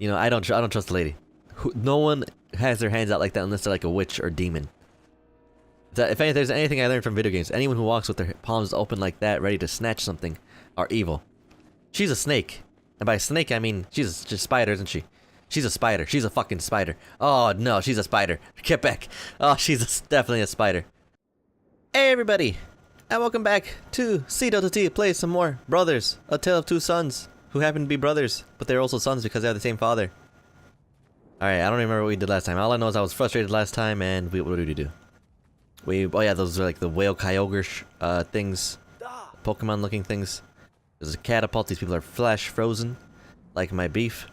You know, I don't trust the lady. No one has their hands out like that unless they're like a witch or demon. If there's anything I learned from video games, anyone who walks with their palms open like that, ready to snatch something, are evil. She's a snake. And by snake, I mean, she's just a spider, isn't she? She's a spider. She's a fucking spider. Oh, no, she's a spider. Get back. Oh, definitely a spider. Hey, everybody. And welcome back to CDeltaT. Play some more Brothers. A Tale of Two Sons who happen to be brothers, but they're also sons because they have the same father. Alright, I don't remember what we did last time. All I know is I was frustrated last time, and what did we do? Oh yeah, those are like the whale kyogre things. Pokemon looking things. There's a catapult. These people are flash frozen. Like my beef.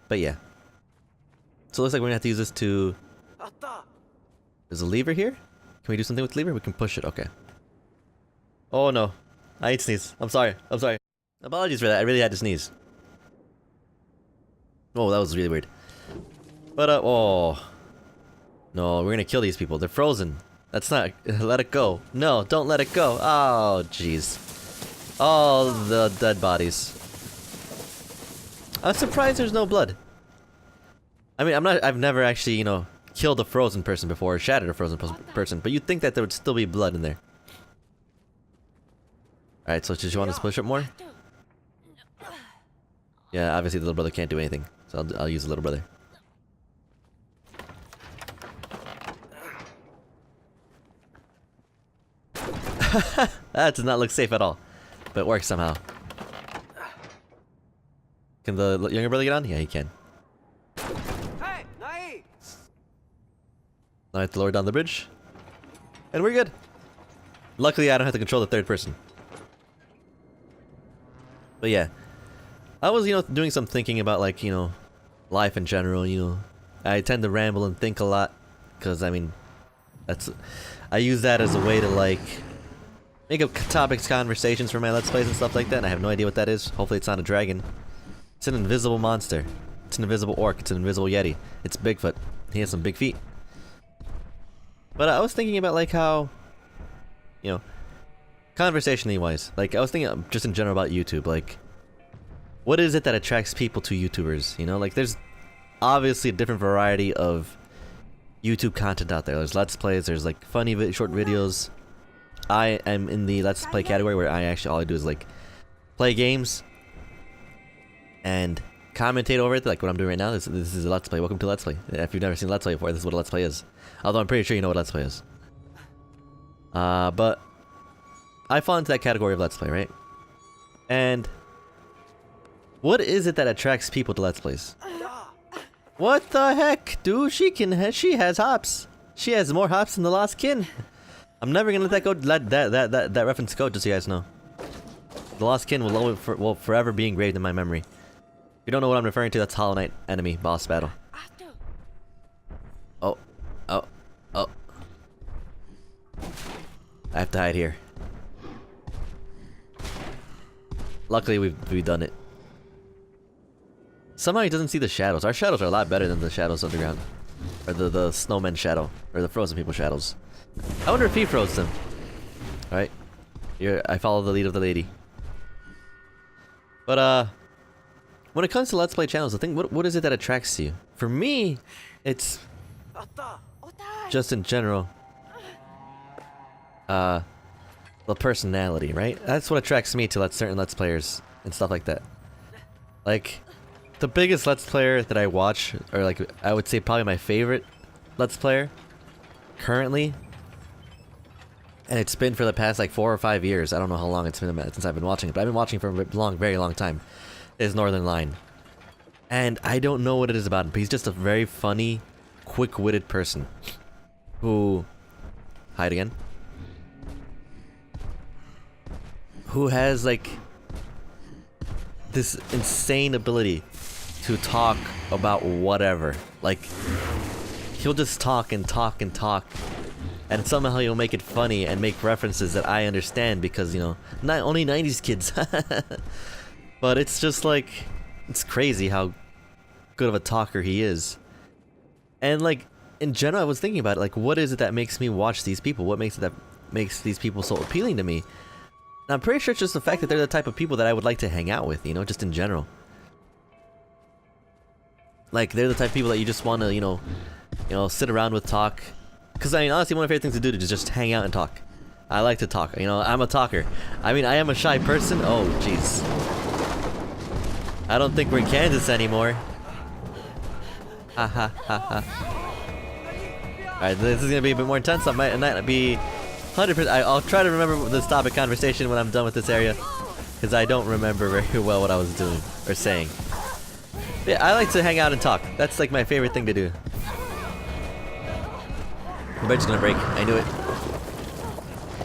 But yeah. So it looks like we're gonna have to use this to... There's a lever here? Can we do something with the lever? We can push it. Okay. Oh no. I ate sneeze. I'm sorry. I'm sorry. Apologies for that. I really had to sneeze. Oh, that was really weird. But, oh. No, we're gonna kill these people. They're frozen. That's not... Let it go. No, don't let it go. Oh, jeez. All the dead bodies. I'm surprised there's no blood. I mean, I've never actually, you know, killed a frozen person before, or shattered a frozen person, but you'd think that there would still be blood in there. Alright, so just you want to push up more? Yeah, obviously the little brother can't do anything, so I'll use the little brother. That does not look safe at all, but it works somehow. Can the younger brother get on? Yeah, he can. Now I have to lower down the bridge, and we're good. Luckily, I don't have to control the third person. But yeah, I was, you know, doing some thinking about, like, you know, life in general. You know, I tend to ramble and think a lot, because I mean, I use that as a way to, like, make up topics, conversations for my Let's Plays and stuff like that, and I have no idea what that is. Hopefully it's not a dragon. It's an invisible monster. It's an invisible orc. It's an invisible yeti. It's Bigfoot. He has some big feet. But I was thinking about, like, how, you know, conversationally wise, like, I was thinking just in general about YouTube, like, what is it that attracts people to YouTubers, you know? Like, there's obviously a different variety of YouTube content out there. There's Let's Plays, there's, like, funny short videos. I am in the Let's Play category where all I do is, like, play games and commentate over it, like what I'm doing right now. This is a Let's Play. Welcome to Let's Play. If you've never seen Let's Play before, this is what a Let's Play is. Although I'm pretty sure you know what Let's Play is. But I fall into that category of Let's Play, right? And what is it that attracts people to Let's Plays? What the heck, dude? She has hops. She has more hops than the Lost Kin. I'm never gonna let that go. Let that reference go. Just so you guys know, the Lost Kin will forever be engraved in my memory. If you don't know what I'm referring to, that's Hollow Knight enemy boss battle. Oh, oh, oh! I have to hide here. Luckily, we've done it. Somehow he doesn't see the shadows. Our shadows are a lot better than the shadows underground, or the snowman shadow, or the frozen people shadows. I wonder if he froze them. Alright. Here, I follow the lead of the lady. But, when it comes to Let's Play channels, the thing, what is it that attracts you? For me, it's just in general, the personality, right? That's what attracts me to certain Let's Players and stuff like that. Like, the biggest Let's Player that I watch, or like, I would say probably my favorite Let's Player, currently, and it's been for the past like 4 or 5 years. I don't know how long it's been since I've been watching it, but I've been watching for a very long time. Is Northern Line. And I don't know what it is about him, but he's just a very funny, quick-witted person who... Hide again. Who has, like, this insane ability to talk about whatever. Like, he'll just talk and talk and talk. And somehow he'll make it funny and make references that I understand because, you know, not only 90s kids. But it's just like, it's crazy how good of a talker he is. And like, in general, I was thinking about it, like, what is it that makes me watch these people? What makes it that makes these people so appealing to me? And I'm pretty sure it's just the fact that they're the type of people that I would like to hang out with, you know, just in general. Like, they're the type of people that you just want to, sit around with, talk. Because, I mean, honestly, one of my favorite things to do is just hang out and talk. I like to talk. I'm a talker. I mean, I am a shy person. Oh, jeez. I don't think we're in Kansas anymore. Ha ha ha ha. Alright, this is gonna be a bit more intense. I might not be 100%. I'll try to remember the topic conversation when I'm done with this area. Because I don't remember very well what I was doing or saying. Yeah, I like to hang out and talk. That's like my favorite thing to do. The bed's gonna break. I knew it.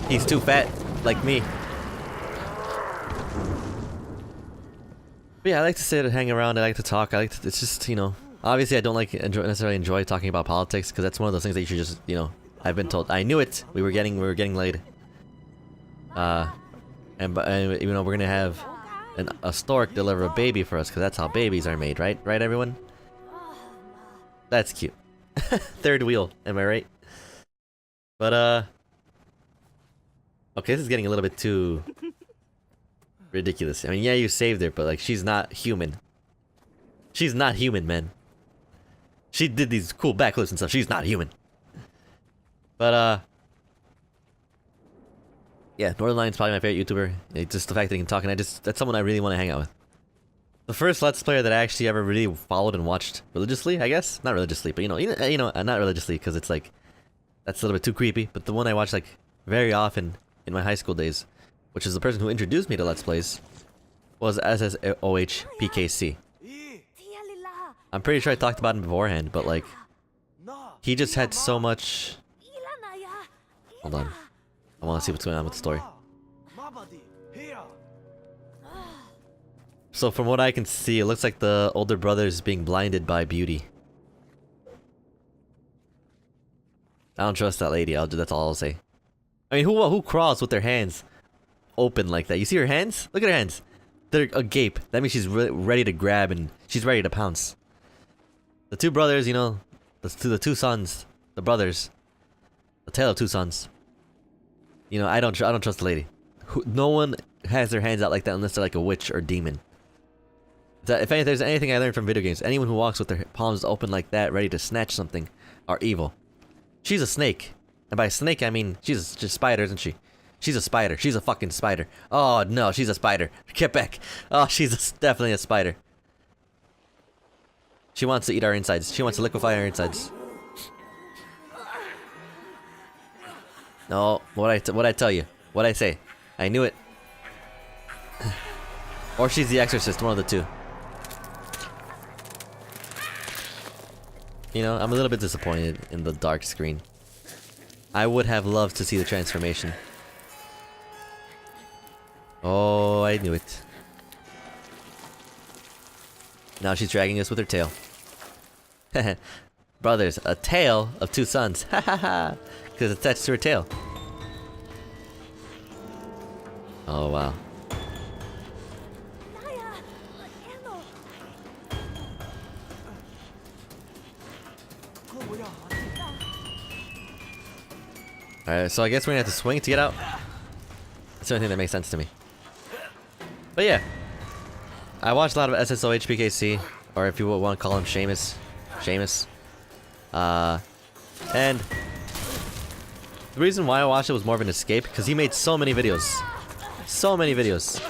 He's too fat, like me. But yeah, I like to sit and hang around. I like to talk. It's just, obviously I don't necessarily enjoy talking about politics because that's one of those things that you should just, I've been told. I knew it. We were getting laid. And we're gonna have a stork deliver a baby for us because that's how babies are made, right? Right, everyone? That's cute. Third wheel, am I right? But okay, this is getting a little bit too ridiculous. I mean, yeah, you saved her, but like, she's not human. She's not human, man. She did these cool backflips and stuff. She's not human. But yeah, Northernlion's probably my favorite YouTuber. It's just the fact that he can talk, and that's someone I really want to hang out with. The first Let's Player that I actually ever really followed and watched religiously, I guess, not religiously, but not religiously because it's like that's a little bit too creepy. But the one I watched like very often in my high school days, which is the person who introduced me to Let's Plays, was SSOH PKC. I'm pretty sure I talked about him beforehand, but like, he just had so much. Hold on. I want to see what's going on with the story. So from what I can see, it looks like the older brother is being blinded by beauty. I don't trust that lady. That's all I'll say. I mean, who crawls with their hands open like that? You see her hands? Look at her hands. They're agape. That means she's ready to grab and she's ready to pounce. The two brothers, the two sons, the brothers, the tale of two sons. I don't trust the lady. No one has their hands out like that unless they're like a witch or demon. If there's anything I learned from video games, anyone who walks with their palms open like that, ready to snatch something, are evil. She's a snake. And by snake, I mean she's just a spider, isn't she? She's a spider. She's a fucking spider. Oh no, she's a spider. Get back. Oh, definitely a spider. She wants to eat our insides. She wants to liquefy our insides. No, what'd I tell you? What'd I say? I knew it. Or she's the exorcist, one of the two. I'm a little bit disappointed in the dark screen. I would have loved to see the transformation. Oh, I knew it. Now she's dragging us with her tail. Brothers, a tail of two sons. Ha ha ha! Because it's attached to her tail. Oh wow. Alright, so I guess we're gonna have to swing to get out. That's the only thing that makes sense to me. But yeah. I watched a lot of SSOH PKC, or if you want to call him Seamus. And the reason why I watched it was more of an escape, because he made so many videos. So many videos.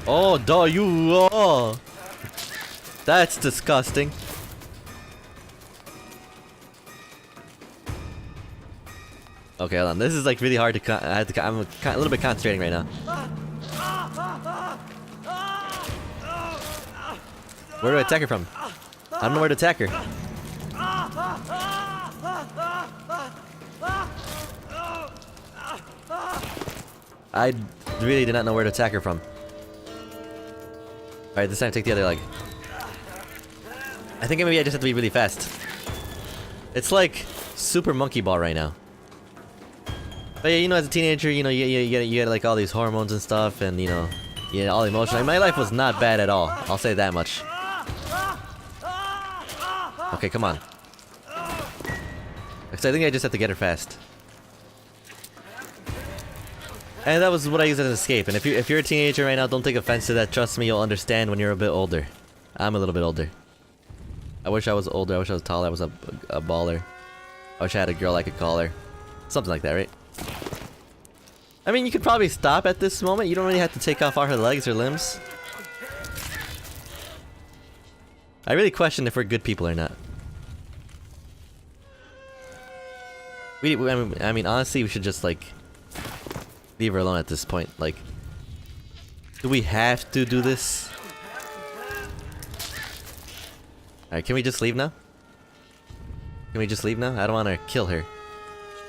Oh, oh. That's disgusting. Okay, hold on. This is like really hard to. I'm a little bit concentrating right now. Where do I attack her from? I don't know where to attack her. I really did not know where to attack her from. Alright, this time take the other leg. I think maybe I just have to be really fast. It's like Super Monkey Ball right now. But yeah, as a teenager, you get like all these hormones and stuff, and all emotion. Like, my life was not bad at all. I'll say that much. Okay, come on. Because I think I just have to get her fast. And that was what I used as an escape. And if you're a teenager right now, don't take offense to that. Trust me, you'll understand when you're a bit older. I'm a little bit older. I wish I was older. I wish I was taller. I was a baller. I wish I had a girl I could call her. Something like that, right? I mean, you could probably stop at this moment. You don't really have to take off all her legs or limbs. I really question if we're good people or not. I mean, honestly, we should just, like, leave her alone at this point. Like, do we have to do this? Alright, can we just leave now? Can we just leave now? I don't want to kill her.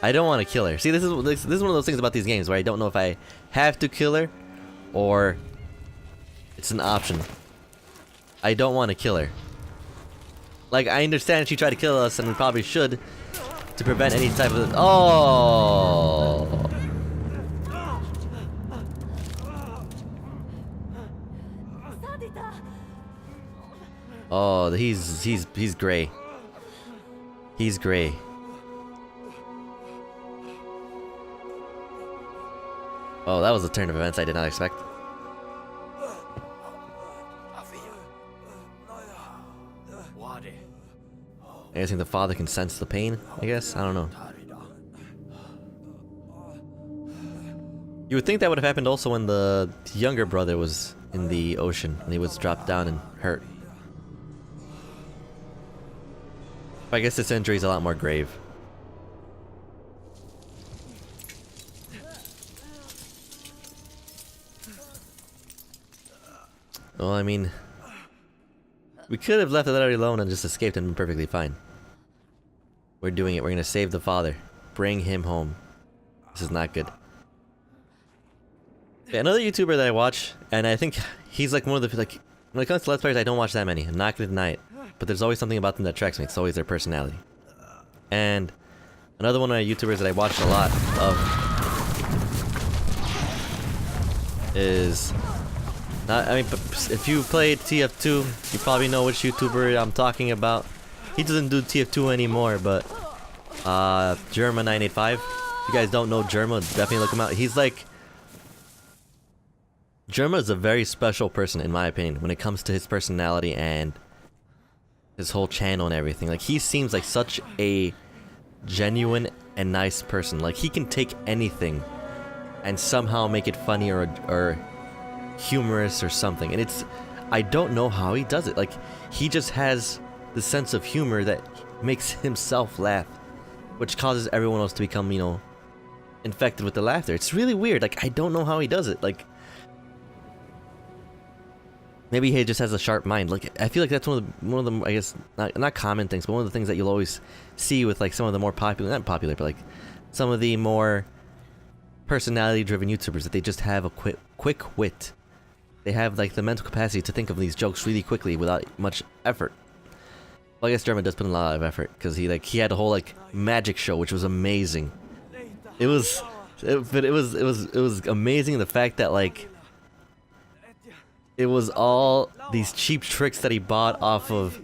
I don't want to kill her. See, this is one of those things about these games where I don't know if I have to kill her or it's an option. I don't want to kill her. Like, I understand if she tried to kill us, and we probably should to prevent any type of... Oh! Oh, he's gray. He's gray. Oh, that was a turn of events I did not expect. I think the father can sense the pain, I guess? I don't know. You would think that would have happened also when the younger brother was in the ocean and he was dropped down and hurt. But I guess this injury is a lot more grave. Well, I mean, we could have left the letter alone and just escaped and been perfectly fine. We're doing it. We're gonna save the father. Bring him home. This is not good. Yeah, another YouTuber that I watch, and I think he's like one of the, like, when it comes to Let's Players, I don't watch that many. I'm not gonna deny it. But there's always something about them that attracts me. It's always their personality. And another one of my YouTubers that I watch a lot of is... I mean, if you played TF2, you probably know which YouTuber I'm talking about. He doesn't do TF2 anymore, but Germa985. If you guys don't know Germa, definitely look him out. He's like... Germa is a very special person, in my opinion, when it comes to his personality and his whole channel and everything. Like, he seems like such a genuine and nice person. Like, he can take anything and somehow make it funny or humorous or something. And it's... I don't know how he does it. Like, he just has the sense of humor that makes himself laugh, which causes everyone else to become, you know, infected with the laughter. It's really weird. Like, I don't know how he does it. Like, maybe he just has a sharp mind. Like, I feel like that's one of the I guess not common things, but one of the things that you'll always see with like some of the more popular, not popular, but like some of the more personality-driven YouTubers, that they just have a quick wit. They have like the mental capacity to think of these jokes really quickly without much effort. Well, I guess German does put in a lot of effort because he had a whole like magic show, which was amazing. It was amazing, the fact that like it was all these cheap tricks that he bought off of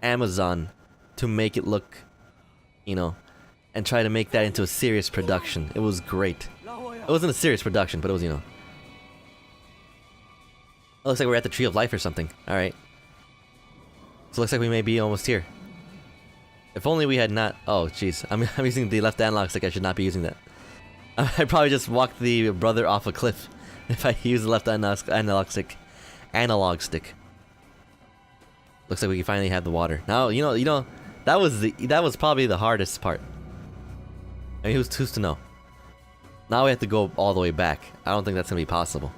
Amazon to make it look, you know, and try to make that into a serious production. It was great. It wasn't a serious production, but it was, you know. It looks like we're at the Tree of Life or something. Alright. So it looks like we may be almost here. If only we had not... Oh, jeez. I'm using the left analog stick. I should not be using that. I probably just walked the brother off a cliff if I use the left analog stick. Looks like we can finally have the water. Now, you know, that was probably the hardest part. I mean, who's to know? Now we have to go all the way back. I don't think that's gonna be possible.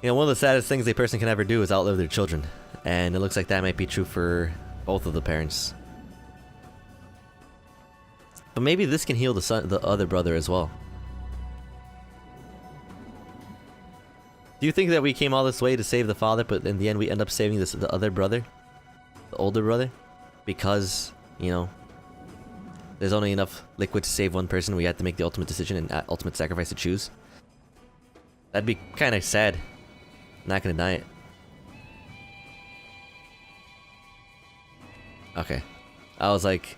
You know, one of the saddest things a person can ever do is outlive their children, and it looks like that might be true for both of the parents. But maybe this can heal the other brother as well. Do you think that we came all this way to save the father, but in the end we end up saving the other brother? The older brother? Because, you know, there's only enough liquid to save one person. We had to make the ultimate decision and ultimate sacrifice to choose. That'd be kind of sad. Not gonna deny it. Okay. I was like,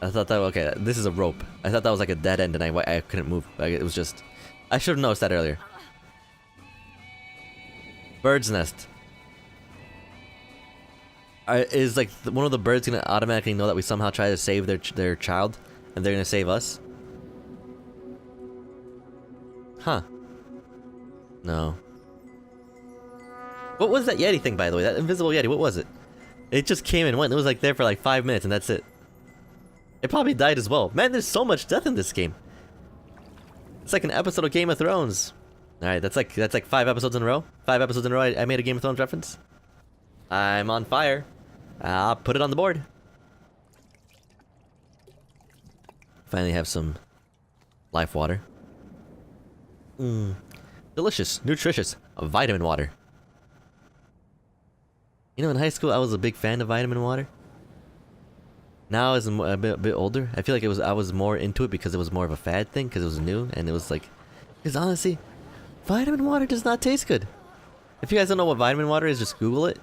I thought that, okay, this is a rope. I thought that was like a dead end and I couldn't move. Like, it was just, I should have noticed that earlier. Bird's nest. Is like one of the birds gonna automatically know that we somehow try to save their child, and they're gonna save us? Huh. No. What was that Yeti thing, by the way? That invisible Yeti, what was it? It just came and went. It was like there for like 5 minutes and that's it. It probably died as well. Man, there's so much death in this game. It's like an episode of Game of Thrones. Alright, that's like 5 episodes in a row. 5 episodes in a row I made a Game of Thrones reference. I'm on fire. I'll put it on the board. Finally have some life water. Delicious, nutritious, vitamin water. You know, in high school I was a big fan of vitamin water. Now as I'm a bit older, I feel like I was more into it because it was more of a fad thing, because it was new, and it was like, because honestly, vitamin water does not taste good. If you guys don't know what vitamin water is, just Google it.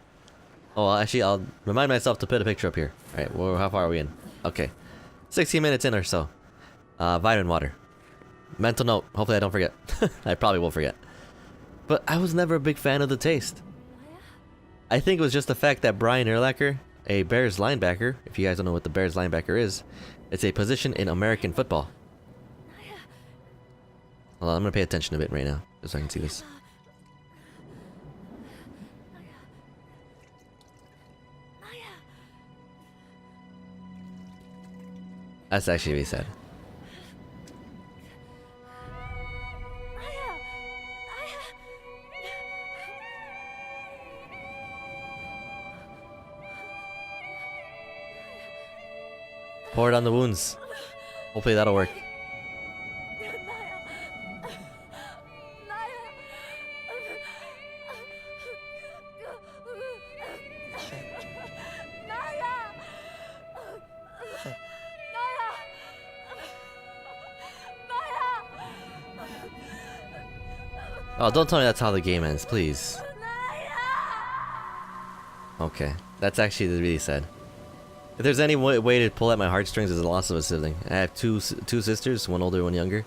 Oh, well, actually, I'll remind myself to put a picture up here. Alright, well, how far are we in? Okay. 16 minutes in or so. Vitamin water. Mental note. Hopefully I don't forget. I probably will forget. But I was never a big fan of the taste. I think it was just the fact that Brian Urlacher, a Bears linebacker, if you guys don't know what the Bears linebacker is, it's a position in American football. Hold on, I'm gonna pay attention a bit right now, just so I can see this. That's actually really sad. Pour it on the wounds. Hopefully that'll work. Oh, don't tell me that's how the game ends, please. Okay, that's actually really sad. If there's any way to pull at my heartstrings, is the loss of a sibling. I have two sisters, one older, one younger.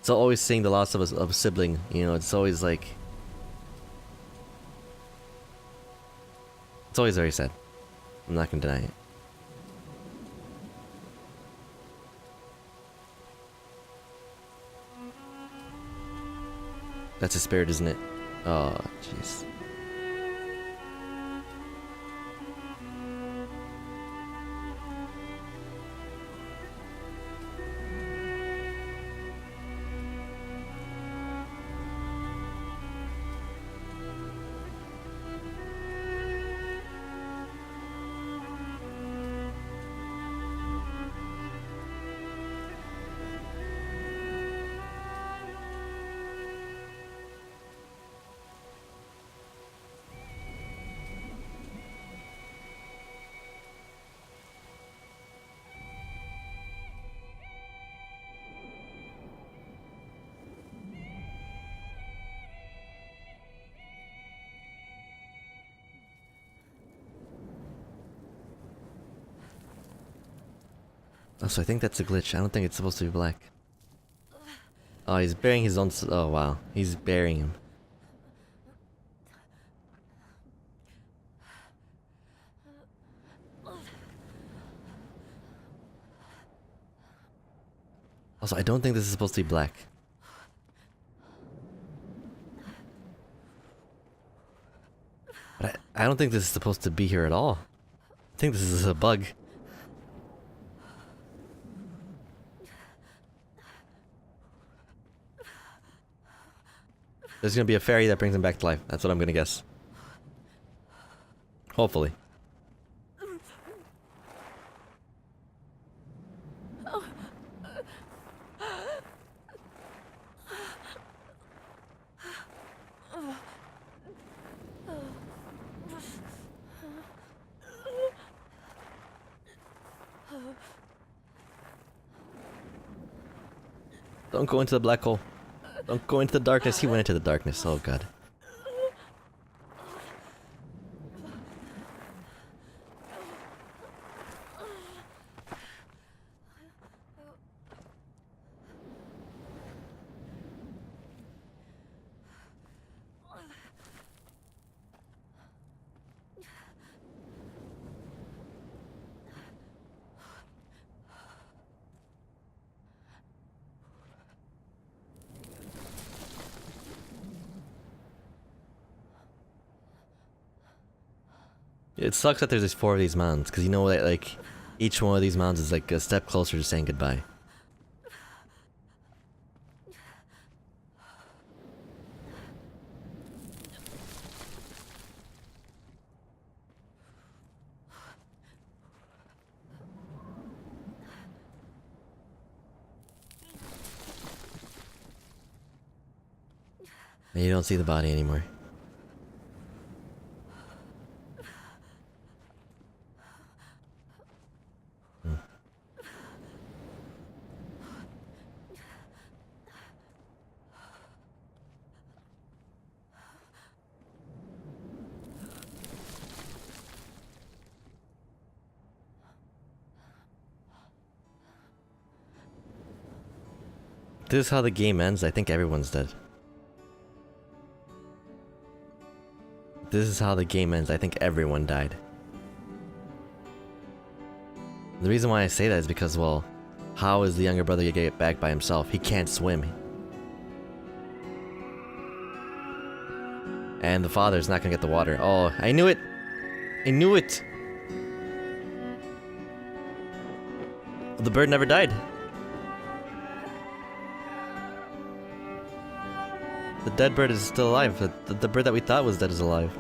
So always seeing the loss of a sibling, you know, it's always like, it's always very sad. I'm not gonna deny it. That's a spirit, isn't it? Oh, jeez. Oh, so I think that's a glitch. I don't think it's supposed to be black. Oh, he's burying his own... Oh, wow. He's burying him. Also, I don't think this is supposed to be black. But I don't think this is supposed to be here at all. I think this is a bug. There's gonna be a fairy that brings him back to life. That's what I'm gonna guess. Hopefully. Don't go into the black hole. Don't go into the darkness. He went into the darkness. Oh god. It sucks that there's just 4 of these mounds, because you know that, like, each one of these mounds is like a step closer to saying goodbye. And you don't see the body anymore. This is how the game ends. I think everyone's dead. This is how the game ends. I think everyone died. The reason why I say that is because, well, how is the younger brother gonna get back by himself? He can't swim. And the father's not gonna get the water. Oh, I knew it! I knew it! The bird never died. The dead bird is still alive. The bird that we thought was dead is alive.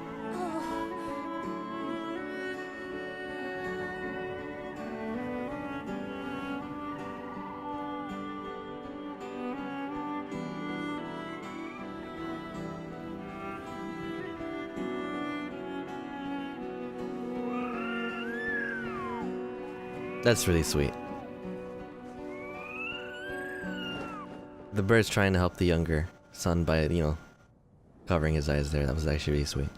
That's really sweet. The bird's trying to help the younger son by, you know, covering his eyes there. That was actually really sweet.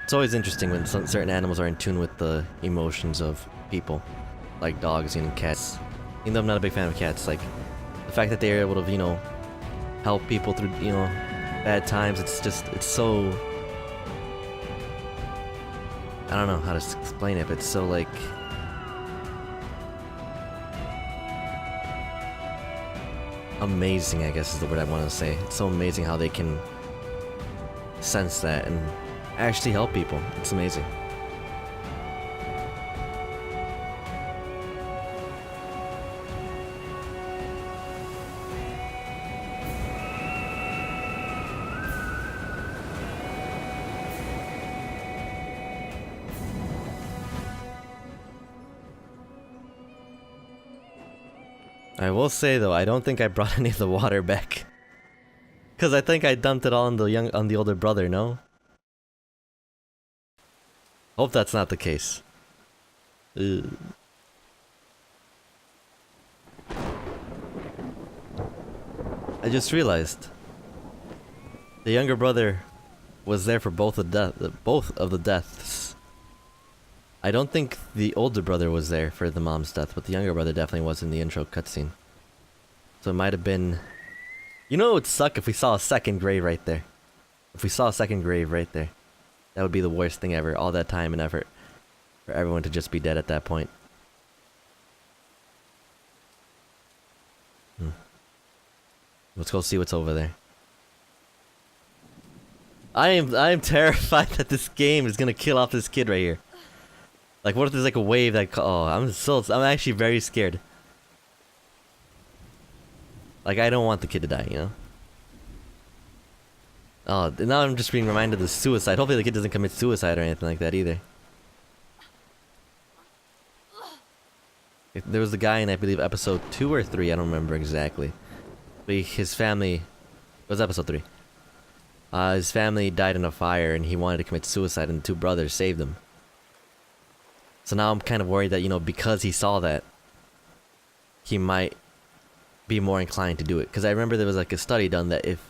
It's always interesting when certain animals are in tune with the emotions of people, like dogs and cats. Even though I'm not a big fan of cats, like the fact that they're able to, you know, help people through, you know, bad times. It's just, it's so, I don't know how to explain it, but it's so like, amazing, I guess is the word I want to say. It's so amazing how they can sense that and actually help people. It's amazing. I will say though, I don't think I brought any of the water back. Cause I think I dumped it all on the older brother, no? Hope that's not the case. Ugh. I just realized the younger brother was there for both of the deaths. I don't think the older brother was there for the mom's death, but the younger brother definitely was in the intro cutscene. So it might have been... You know it would suck if we saw a second grave right there. If we saw a second grave right there. That would be the worst thing ever. All that time and effort for everyone to just be dead at that point. Let's go see what's over there. I am terrified that this game is gonna kill off this kid right here. Like, what if there's like a wave that... Oh, I'm actually very scared. Like, I don't want the kid to die, you know? Oh, now I'm just being reminded of suicide. Hopefully the kid doesn't commit suicide or anything like that either. There was the guy in, I believe, episode 2 or 3, I don't remember exactly. But his family... It was episode 3. His family died in a fire and he wanted to commit suicide and the 2 brothers saved him. So now I'm kind of worried that, you know, because he saw that, he might be more inclined to do it. Because I remember there was like a study done that if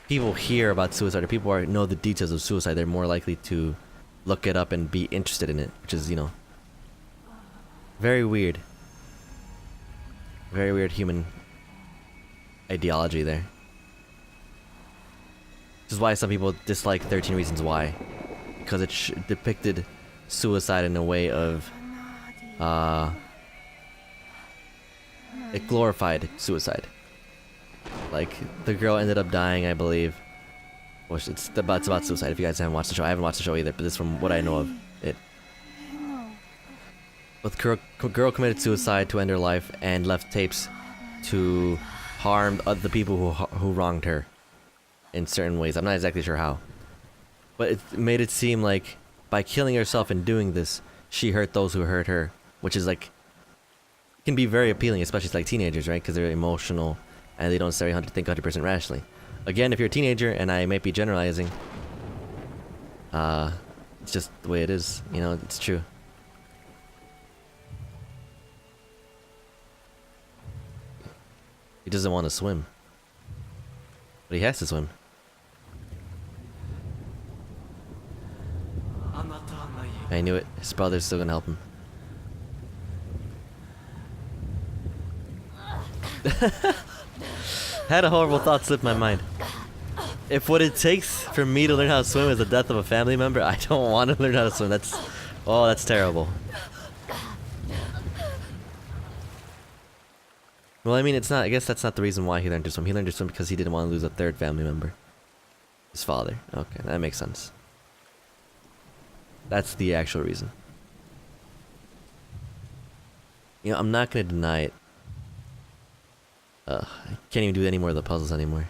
people hear about suicide or people know the details of suicide, they're more likely to look it up and be interested in it. Which is, you know, very weird. Very weird human ideology there. This is why some people dislike 13 Reasons Why. Because it depicted suicide in a way of it glorified suicide. Like the girl ended up dying, I believe, Which it's about suicide. If you guys haven't watched the show, I haven't watched the show either, but this is from what I know of it. But the girl committed suicide to end her life and left tapes to harm the people who wronged her in certain ways. I'm not exactly sure how, but it made it seem like by killing herself and doing this, she hurt those who hurt her, which is like can be very appealing, especially to like teenagers, right? Because they're emotional and they don't necessarily think 100% rationally. Again, if you're a teenager, and I might be generalizing, it's just the way it is. You know, it's true. He doesn't want to swim, but he has to swim. I knew it. His brother's still gonna help him. Had a horrible thought slip my mind. If what it takes for me to learn how to swim is the death of a family member, I don't want to learn how to swim. That's terrible. Well, I mean, it's not. I guess that's not the reason why he learned to swim. He learned to swim because he didn't want to lose a third family member. His father. Okay, that makes sense. That's the actual reason. You know, I'm not gonna deny it. I can't even do any more of the puzzles anymore.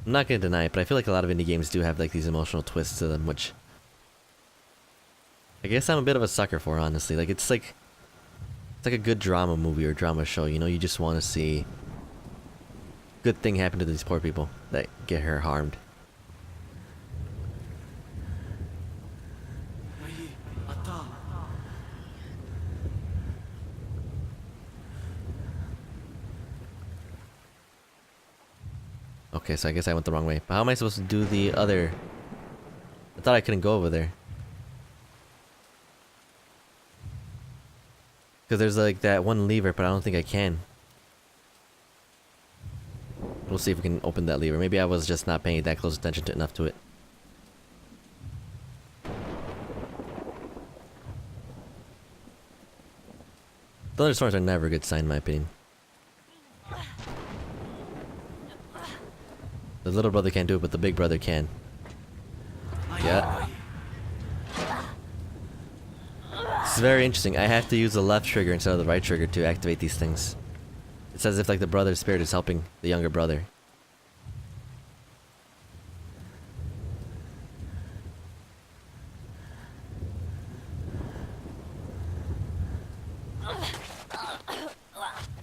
I'm not gonna deny it, but I feel like a lot of indie games do have like these emotional twists to them, which I guess I'm a bit of a sucker for, honestly. Like it's like a good drama movie or drama show. You know, you just want to see good thing happen to these poor people that get her harmed. Okay, so I guess I went the wrong way. But how am I supposed to do the other? I thought I couldn't go over there. Because there's like that one lever, but I don't think I can. We'll see if we can open that lever. Maybe I was just not paying that close attention to enough to it. Thunderstorms are never a good sign in my opinion. The little brother can't do it, but the big brother can. Yeah. This is very interesting. I have to use the left trigger instead of the right trigger to activate these things. It's as if like the brother's spirit is helping the younger brother.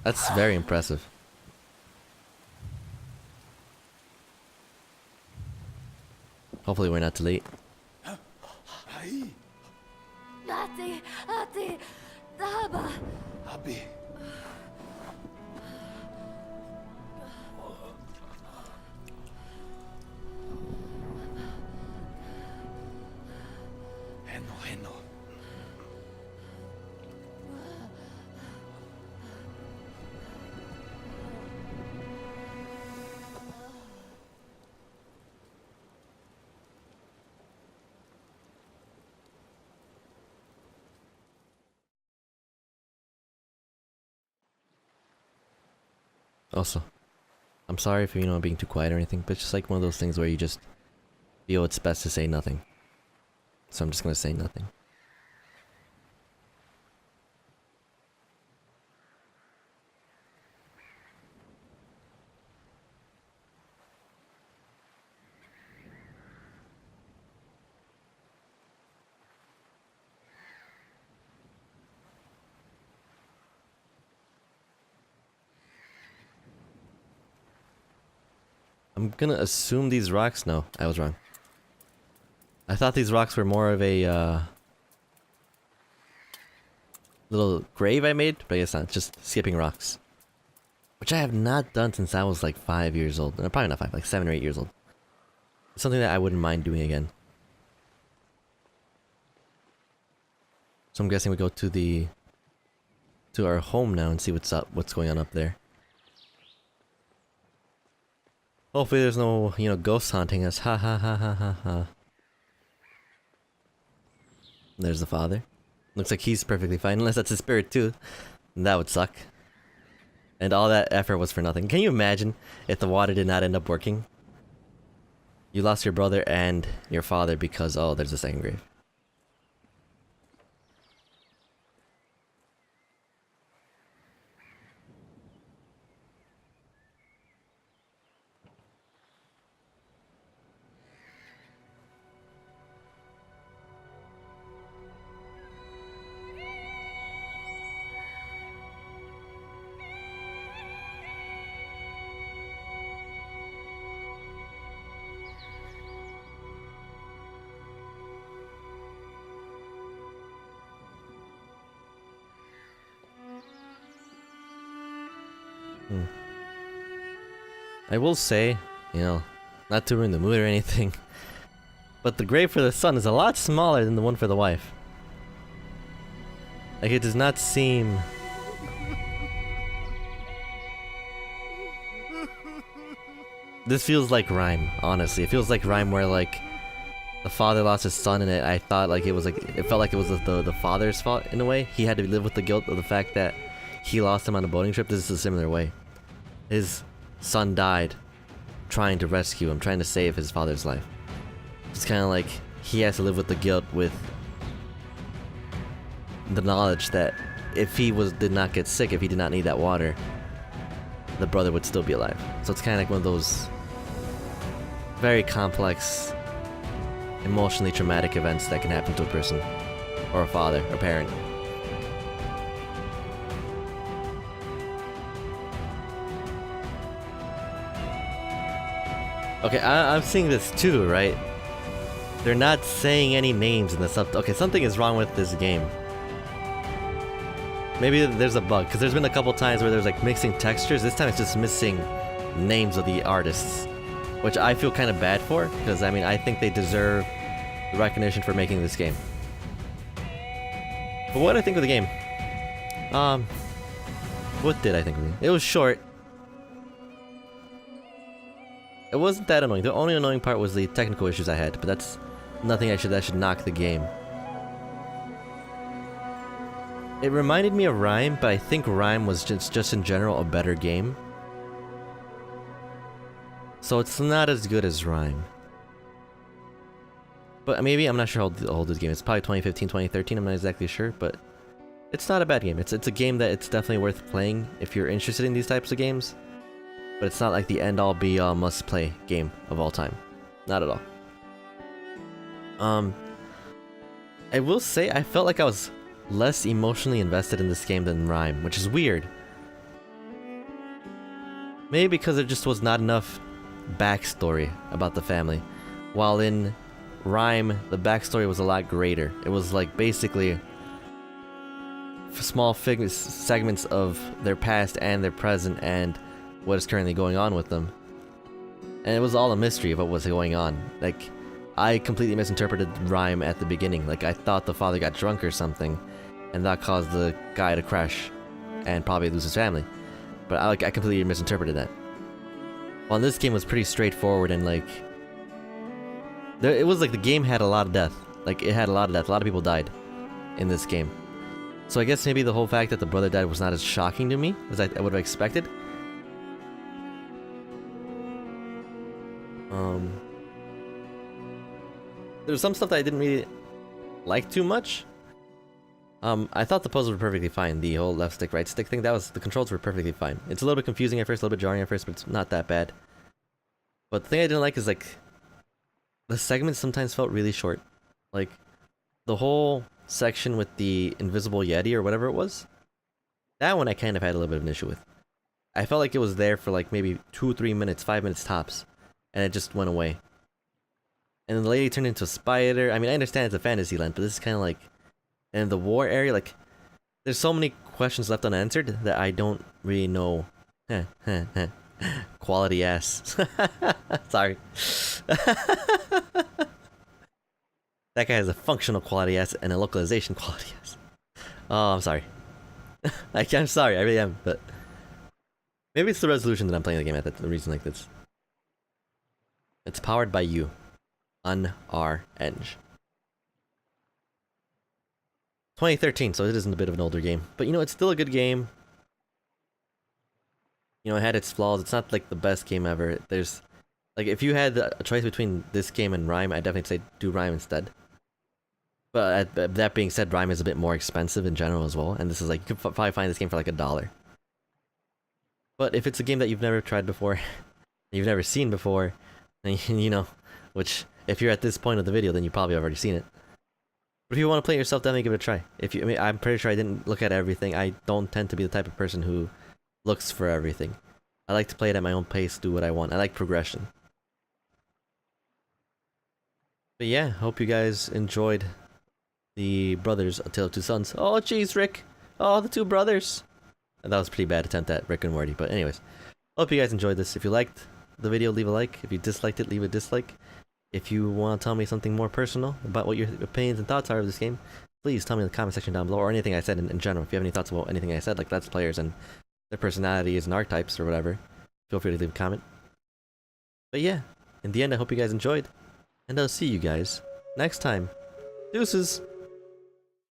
That's very impressive. Hopefully we're not too late. Also, I'm sorry for, you know, being too quiet or anything, but it's just like one of those things where you just feel it's best to say nothing. So I'm just gonna say nothing. I'm gonna assume these rocks. No, I was wrong. I thought these rocks were more of a little grave I made, but I guess not. Just skipping rocks, which I have not done since I was like 5 years old. No, probably not 5, like 7 or 8 years old. It's something that I wouldn't mind doing again. So I'm guessing we go to our home now and see what's going on up there. Hopefully there's no, you know, ghosts haunting us. Ha ha ha ha ha ha. There's the father. Looks like he's perfectly fine, unless that's his spirit too. That would suck. And all that effort was for nothing. Can you imagine if the water did not end up working? You lost your brother and your father because, oh, there's a second grave. I will say, you know, not to ruin the mood or anything, but the grave for the son is a lot smaller than the one for the wife. Like, it does not seem... This feels like Rhyme, honestly. It feels like Rhyme where, like, the father lost his son and I thought, like, it was like... It felt like it was the father's fault, in a way. He had to live with the guilt of the fact that he lost him on a boating trip. This is a similar way. His son died trying to rescue him, trying to save his father's life. It's kind of like he has to live with the guilt, with the knowledge that if he did not get sick, if he did not need that water, the brother would still be alive. So it's kind of like one of those very complex, emotionally traumatic events that can happen to a person, or a father, a parent. Okay, I'm seeing this too, right? They're not saying any names in the sub. Okay, something is wrong with this game. Maybe there's a bug, because there's been a couple times where there's like mixing textures. This time it's just missing names of the artists, which I feel kind of bad for, because I mean, I think they deserve the recognition for making this game. But what did I think of the game? What did I think of it? It was short. It wasn't that annoying. The only annoying part was the technical issues I had, but that's nothing that should knock the game. It reminded me of Rhyme, but I think Rhyme was just in general a better game. So it's not as good as Rhyme. But maybe, I'm not sure how old this game is. It's probably 2015, 2013, I'm not exactly sure, but it's not a bad game. It's a game that it's definitely worth playing if you're interested in these types of games. But it's not like the end-all be-all must-play game of all time. Not at all. I will say I felt like I was less emotionally invested in this game than Rhyme, which is weird. Maybe because there just was not enough backstory about the family. While in Rhyme, the backstory was a lot greater. It was like basically small segments of their past and their present and what is currently going on with them. And it was all a mystery of what was going on. Like, I completely misinterpreted Rhyme at the beginning. Like, I thought the father got drunk or something, and that caused the guy to crash and probably lose his family. But I completely misinterpreted that. Well, this game was pretty straightforward and like... It was like the game had a lot of death. Like, it had a lot of death. A lot of people died in this game. So I guess maybe the whole fact that the brother died was not as shocking to me as I would have expected. There's some stuff that I didn't really like too much. I thought the puzzles were perfectly fine. The whole left stick, right stick thing, the controls were perfectly fine. It's a little bit confusing at first, a little bit jarring at first, but it's not that bad. But the thing I didn't like is like, the segments sometimes felt really short. Like, the whole section with the invisible Yeti or whatever it was, that one I kind of had a little bit of an issue with. I felt like it was there for like maybe 2 3 minutes, 5 minutes tops, and it just went away. And then the lady turned into a spider. I mean, I understand it's a fantasy land, but this is kind of like... And the war area, like... There's so many questions left unanswered that I don't really know. Quality ass. Sorry. That guy has a functional quality ass and a localization quality ass. Oh, I'm sorry. I'm sorry, I really am, but... Maybe it's the resolution that I'm playing the game at the reason like this. It's powered by you. Un-R-Eng. 2013, so it isn't a bit of an older game. But you know, it's still a good game. You know, it had its flaws. It's not like the best game ever. There's like if you had a choice between this game and Rhyme, I'd definitely say do Rhyme instead. But that being said, Rhyme is a bit more expensive in general as well, and this is like you could probably find this game for like $1. But if it's a game that you've never tried before, you've never seen before, and you know, which if you're at this point of the video, then you probably already seen it. But if you want to play it yourself, definitely give it a try. If you, I mean, I'm pretty sure I didn't look at everything. I don't tend to be the type of person who looks for everything. I like to play it at my own pace, do what I want. I like progression. But yeah, hope you guys enjoyed the brothers, A Tale of Two Sons. Oh jeez, Rick. Oh, the two brothers. And that was a pretty bad attempt at Rick and Morty. But anyways, hope you guys enjoyed this. If you liked the video, leave a like. If you disliked it, leave a dislike. If you want to tell me something more personal about what your opinions and thoughts are of this game, please tell me in the comment section down below, or anything I said in general. If you have any thoughts about anything I said, like Let's Players and their personalities and archetypes or whatever, feel free to leave a comment. But yeah, in the end, I hope you guys enjoyed, and I'll see you guys next time. Deuces!